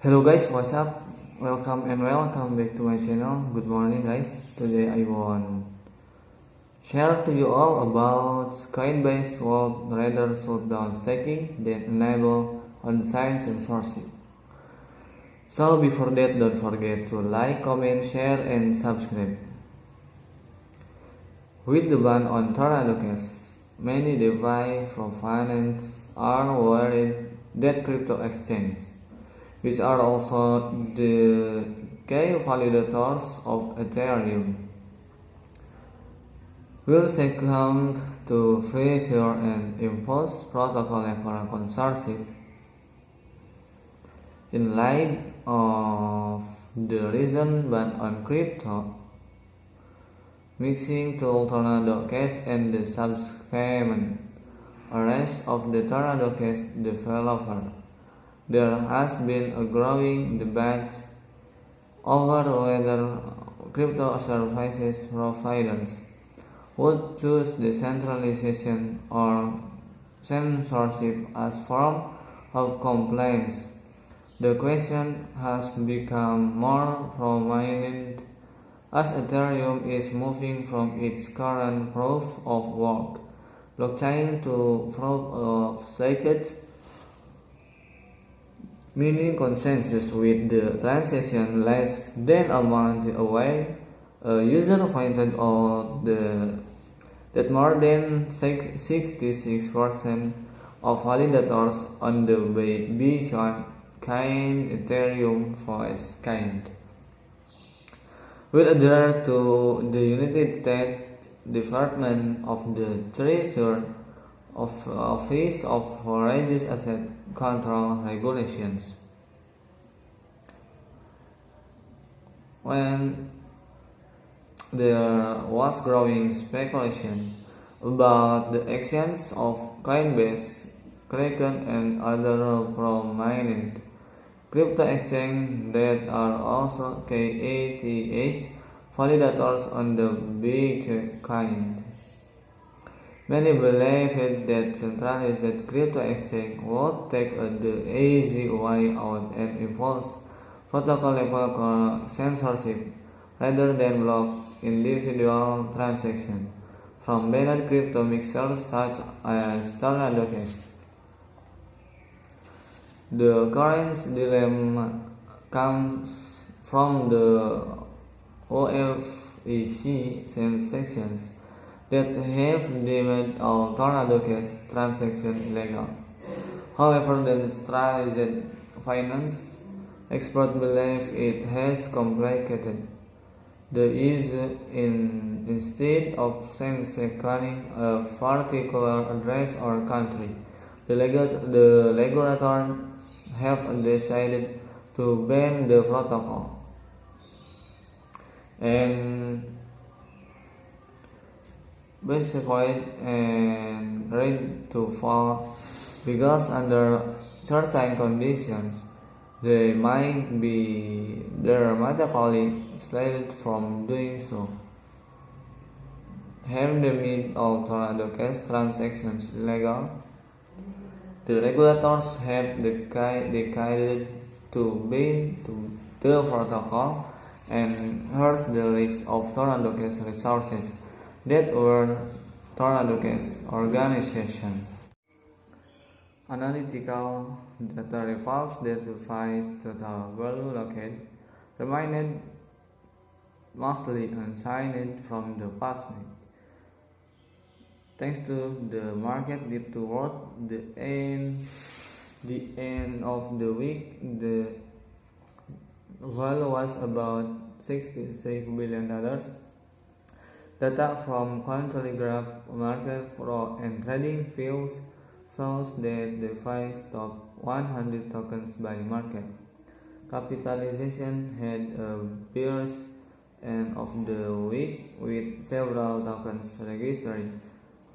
Hello guys, what's up? Welcome back to my channel. Good morning guys. Today I want share to you all about Coinbase World Trader Shutdown Staking that enable on-chain censorship. So before that, don't forget to like, comment, share, and subscribe. With the ban on Tornado Cash, many DeFi proponents are worried that crypto exchanges, which are also the key validators of Ethereum, will succumb to pressure and impose protocol level censorship. In light of the recent ban on crypto, mixing tool Tornado Cash and the subsequent arrest of the Tornado Cash developer, there has been a growing debate over whether crypto services providers would choose decentralization or censorship as form of compliance. The question has become more prominent as Ethereum is moving from its current proof of work blockchain to proof of stake, meaning consensus with the transaction less than a month away. A user pointed out that more than 66% of validators on the Bitcoin Ethereum voice will adhere to the United States Department of the Treasury Office of Forex Asset Control regulations. When there was growing speculation about the actions of Coinbase, Kraken, and other prominent crypto exchanges that are also KATH validators on the Bitcoin, many believed that centralized crypto exchange would take the easy way out and impose protocol-level censorship rather than block individual transactions from banned crypto mixers such as Tornado Cash. The current dilemma comes from the OFEC transactions that have deemed all Tornado Cash transactions illegal. However, the centralized finance experts believe it has complicated the issue instead of sanctioning a particular address or country. The regulators have decided to ban the protocol, and Bitcoin and rate to fall because under certain conditions they might be dramatically slated from doing so. Have the made all Tornado Cash transactions illegal? The regulators have decided to ban the protocol and here's the list of Tornado Cash resources that were Tornado Cash organization. Analytical data reveals that the device total value located remained mostly unchanged from the past week, thanks to the market dip toward the end of the week. The value was about $66 billion. Data from Cointelegraph Market Pro and Trading Views shows that the DeFi's top 100 tokens by market capitalization had a bearish end of the week with several tokens registering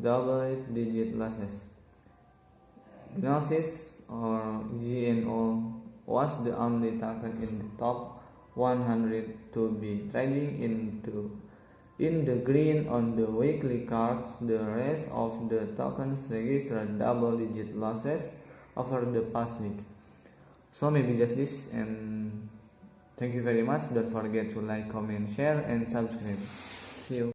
double-digit losses. Gnosis or GNO was the only token in the top 100 to be trading in the green on the weekly cards. The rest of the tokens registered double-digit losses over the past week. So maybe just this, and thank you very much. Don't forget to like, comment, share, and subscribe. See you.